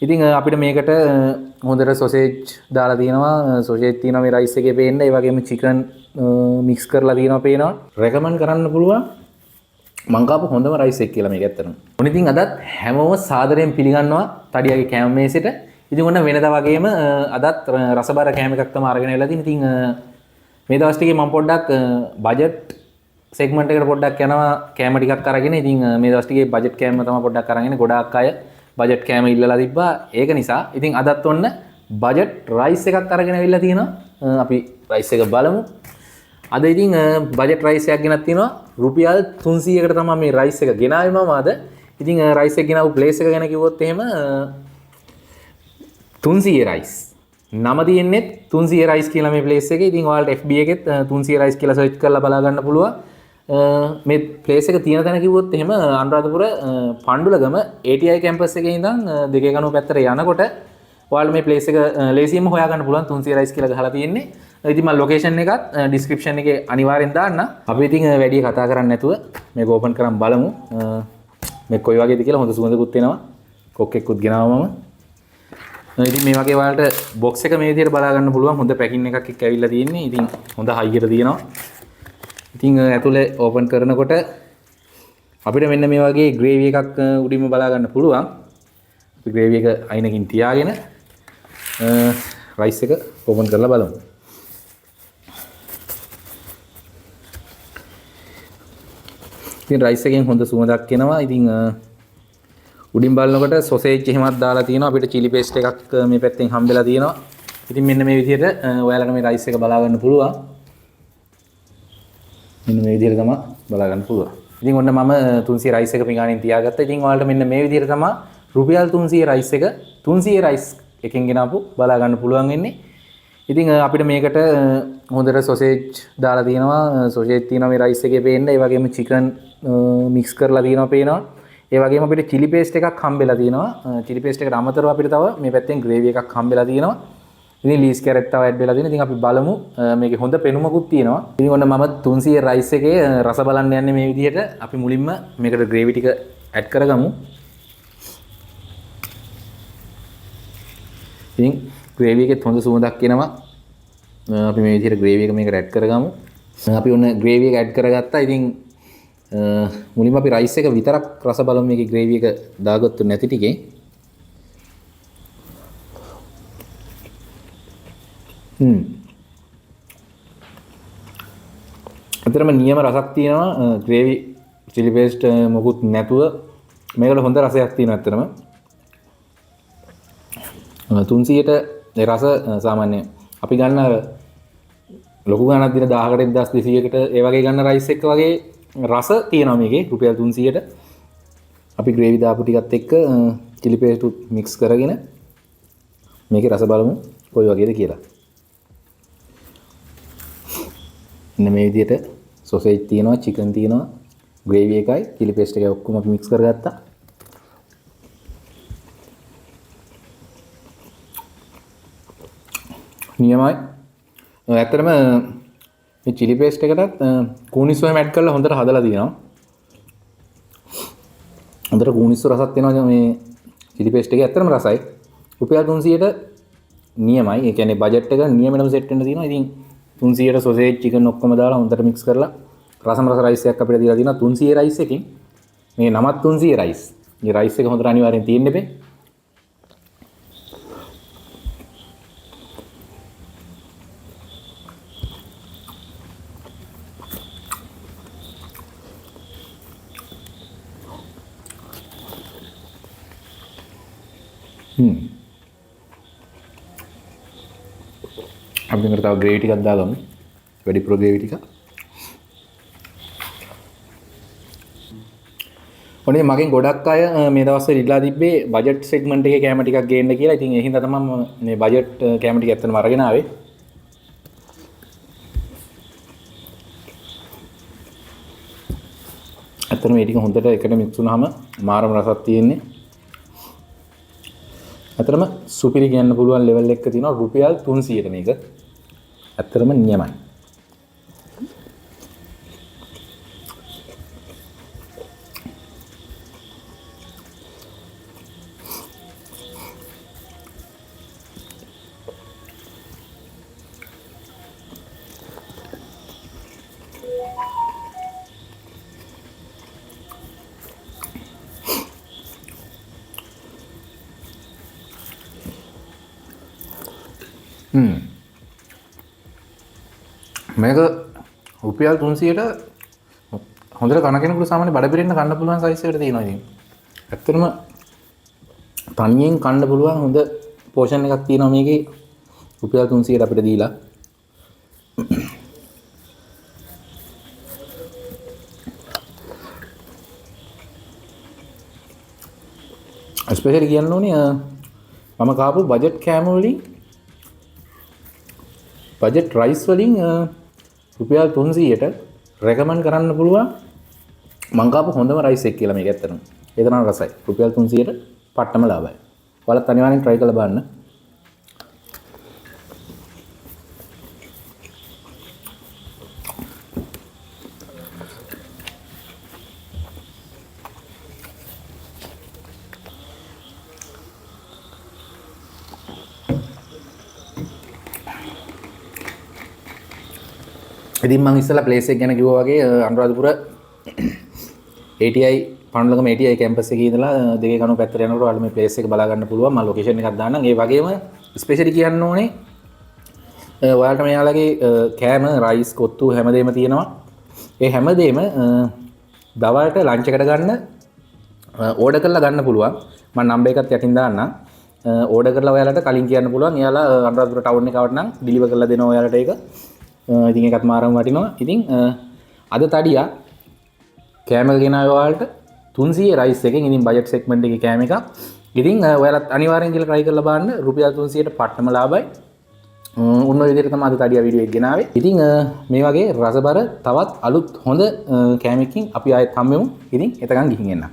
ඉතින් අපිට මේකට හොඳට සොසේජ් දාලා තියෙනවා. සොසේජ් තියෙනවා මේ රයිස් එකේ පේන්න. ඒ වගේම චිකන් මික්ස් කරලා තියෙනවා පේනවා. රෙකමන්ඩ් කරන්න පුළුවන් මං කාපු හොඳම රයිස් එක කියලා මේක ඇත්තටම. ඔන්න ඉතින් අදත් හැමෝම සාදරයෙන් පිළිගන්නවා තඩියගේ කෑම මේසෙට. ඉතින් ඔන්න වෙනදා වගේම අදත් රසබර කෑම එකක් තමයි අරගෙන වෙලා තියෙන්නේ. ඉතින් මේ දවස් ටිකේ මම පොඩ්ඩක් බජට් සෙග්මන්ට් එකට පොඩ්ඩක් යනවා කෑම ටිකක් අරගෙන. ඉතින් මේ දවස් ටිකේ බජට් කෑම තමයි පොඩ්ඩක් අරගෙන. ගොඩාක් අය බජට් කෑම ඉල්ලලා තිබ්බා. ඒක නිසා ඉතින් අදත් ඔන්න බජට් රයිස් එකක් අරගෙන අවිල්ලා තියෙනවා. අපි රයිස් එක බලමු. අද ඉතින් බජට් රයිස් එකක් ගෙනත් තියෙනවා. රුපියල් 300කට තමයි මේ රයිස් එක ගෙනාවේ මම අද. ඉතින් රයිස් එක ගෙනාවු ප්ලේස් එක ගැන කිව්වොත් එහෙම 300 රයිස්. නම තියෙන්නේ 300 රයිස් කියලා මේ ප්ලේස් එකේ. ඉතින් ඔයාලට FB එකෙත් 300 රයිස් කියලා සර්ච් කරලා බලා ගන්න පුළුවන්. මේ ප්ලේස් එක තියෙන තැන කිව්වොත් එහෙම අනුරාධපුර පණ්ඩුලගම ATI කැම්පස් එකේ ඉඳන් දෙකේ කනුව පැත්තට යනකොට ඔයාලට මේ ප්ලේස් එක ලේසියෙන්ම හොයා ගන්න පුළුවන් 300 රයිස් කියලා ගහලා තියෙන්නේ. ඉතින් මම ලොකේෂන් එකත් ඩිස්ක්‍රිප්ෂන් එකේ අනිවාර්යෙන් දාන්න. අපි ඉතින් වැඩි කතා කරන්නේ නැතුව මේක ඕපන් කරන් බලමු. මේ කොයි වගේද කියලා හොඳ සුවඳකුත් එනවා. කොක් එක්කුත් ගෙනාවා මම. ඉතින් මේ වගේ ඔයාලට බොක්ස් එක මේ විදිහට බලා ගන්න පුළුවන්. හොඳ පැකින් එකක් එක්ක ඇවිල්ලා තියෙන්නේ. ඉතින් හොඳ හයියට තියෙනවා. ඉතින් ඇතුලේ ඕපන් කරනකොට අපිට මෙන්න මේ වගේ ග්‍රේවි එකක් උඩින්ම බලා ගන්න පුළුවන්. අපි ග්‍රේවි එක අයිනකින් තියාගෙන රයිස් එක ඕපන් කරලා බලමු. ඉතින් රයිස් එකෙන් හොඳ සුවඳක් එනවා. ඉතින් උඩින් බලනකොට සොසේජ් එහෙමත් දාලා තියෙනවා. අපිට චිලි පේස්ට් එකක් මේ පැත්තෙන් හම්බෙලා තියෙනවා. ඉතින් මෙන්න මේ විදිහට ඔයාලට මේ රයිස් එක බලා ගන්න පුළුවන්. මෙන්න මේ විදිහට තමයි බලා ගන්න පුළුවන්. ඉතින් ඔන්න මම 300 රයිස් එක පිඟානෙන් තියාගත්තා. ඉතින් ඔයාලට මෙන්න මේ විදිහට තමයි රුපියල් 300 රයිස් එක 300 රයිස් එකෙන් ගෙනාපු බලා ගන්න පුළුවන් වෙන්නේ. ඉතින් අපිට මේකට හොඳට සොසේජ් දාලා තියෙනවා. සොසේජ් තියෙනවා මේ රයිස් එකේ පේන්න. ඒ වගේම චිකන් මික්ස් කරලා තියෙනවා පේනවා. ඒ වගේම අපිට චිලි පේස්ට් එකක් හම්බෙලා තියෙනවා. චිලි පේස්ට් එකට අමතරව අපිට තව මේ පැත්තෙන් ග්‍රේවි එකක් හම්බෙලා තියෙනවා. ඉතින් ලීස් කැරට් තව ඇඩ් වෙලා තියෙනවා. ඉතින් අපි බලමු. මේකේ හොඳ පෙනුමකුත් තියෙනවා. ඉතින් ඔන්න මම 300 රයිස් එකේ රස බලන්න යන්නේ මේ විදිහට. අපි මුලින්ම මේකට ග්‍රේවි ටික ඇඩ් කරගමු. ඉතින් ග්‍රේවි එකෙත් හොඳ සුවඳක් එනවා. අපි මේ විදිහට ග්‍රේවි එක මේකට ඇඩ් කරගමු. අපි ඔන්න ග්‍රේවි එක ඇඩ් කරගත්තා. ඉතින් මුලින්ම අපි රයිස් එක විතරක් රස බලමු. මේකේ ග්‍රේවි එක දාගත්තු නැති ටිකේ. අතරම නියම රසක් තියෙනවා. ග්‍රේවි චිලි පේස්ට් මොකුත් නැතුව මේකට හොඳ රසයක් තියෙනවා අතරම. 300ට ඒ රස සාමාන්‍ය අපි ගන්න ලොකු ගණනක් දින 1000කට 1200කට ඒ වගේ ගන්න රයිස් එක වගේ රස තියෙනවා මේකේ රුපියල් 300ට. අපි ග්‍රේවි දාපු ටිකත් එක්ක චිලි පේස්ට් මික්ස් කරගෙන මේකේ රස බලමු කොයි වගේද කියලා. මෙන්න මේ විදිහට සොසේජ් තියෙනවා, චිකන් තියෙනවා, ග්‍රේවි එකයි, චිලි පේස්ට් එකයි ඔක්කොම අපි මික්ස් කරගත්තා. නියමයි. ඇත්තටම මේ චිලි පේස්ට් එකටත් කූනිස්සෝ එහෙම ඇඩ් කරලා හොඳට හදලා තියෙනවා. හොඳට කූනිස්සෝ රසක් එනවා මේ චිලි පේස්ට් එකේ. ඇත්තටම රසයි. රුපියල් 300ට නියමයි. ඒ කියන්නේ බජට් එක නියමෙටම සෙට් වෙන්න තියෙනවා. ඉතින් 300ට සොසේජ් චිකන් ඔක්කොම දාලා හොඳට මික්ස් කරලා රසම රස රයිස් එකක් අපිට දීලා තියෙනවා 300 රයිස් එකකින්. මේ නමත් 300 රයිස්. මේ රයිස් එක හොඳට අනිවාර්යෙන් තියෙන්න බෑ. අපි මේකට තව ග්‍රේවි ටිකක් දාගමු. වැඩිපුර ග්‍රේවි ටික. ඔනේ මගෙන් ගොඩක් අය මේ දවස්වල ඉල්ලා තිබ්බේ බජට් සෙග්මන්ට් එකේ කැම ටිකක් ගේන්න කියලා. ඉතින් ඒ හින්දා තමයි මම මේ බජට් කැම ටික ඇත්තටම අරගෙන ආවේ. ඇත්තටම මේ ටික හොඳට එකට මික්ස් වුණාම මාරම රසක් තියෙන්නේ. ඇත්තටම සුපිරි කියන්න පුළුවන් ලෙවල් එකක තියෙනවා රුපියල් 300ට මේක. ඇත්තටම නියමයි. මේක රුපියල් 300ට හොඳට කන කෙනෙකුට සාමාන්‍ය බඩ පිරෙන්න කන්න පුළුවන් සයිස් එකට තියෙනවා ඉතින්. ඇත්තටම තනියෙන් කන්න පුළුවන් හොඳ පෝෂන් එකක් තියෙනවා මේකේ රුපියල් 300ට අපිට දීලා. ස්පෙෂලි කියන්න ඕනේ මම කාපු බජට් කෑම වලින් බජට් රයිස් වලින් රුපියල් 300ට රෙකමන්ඩ් කරන්න පුළුවන් මං කාපු හොඳම රයිස් එක කියලා මේක ඇත්තටම. ඒ තරම් රසයි. රුපියල් 300ට පට්ටම ලාභයි. ඔයාලත් අනිවාර්යෙන් try කරලා බලන්න. ඉතින් මම ඉස්සලා ප්ලේස් එක ගැන කිව්වා වගේ අනුරාධපුර ATI පණ්ඩලගම ATI කැම්පස් එකේ ඉඳලා දෙකේ කණු පැත්තට යනකොට ඔයාලා මේ ප්ලේස් එක බලා ගන්න පුළුවන්. මම ලොකේෂන් එකක් දාන්නම්. ඒ වගේම ස්පෙෂලි කියන්න ඕනේ ඔයාලට මෙයාලගේ කෑම රයිස් කොත්තු හැමදේම තියෙනවා. ඒ හැමදේම දවල්ට ලන්ච් එකට ගන්න ඕඩර් කරලා ගන්න පුළුවන්. මම නම්බර් එකත් යටින් දාන්නම්. ඕඩර් කරලා ඔයාලට කලින් කියන්න පුළුවන්. එයාලා අනුරාධපුර ටවුන් එකට ආවට නම් ඩිලිවර් කරලා දෙනවා ඔයාලට ඒක. ඉතින් ඒකත් මාරම වටිනවා. ඉතින් අද තඩියා කෑම ගෙනාවේ ඔයාලට 300 රයිස් එකෙන්. ඉතින් බජට් සෙග්මන්ට් එකේ කෑම එකක්. ඉතින් ඔයාලත් අනිවාර්යෙන් කියලා try කරලා බලන්න. රුපියල් 300ට පට්ටම ලාභයි. උන් ඔය විදිහට තමයි අද තඩියා වීඩියෝ එක ගෙනාවේ. ඉතින් මේ වගේ රසබර තවත් අලුත් හොඳ කෑමකින් අපි ආයෙත් හම්බෙමු. ඉතින් එතකන් ගිහින් එන්න.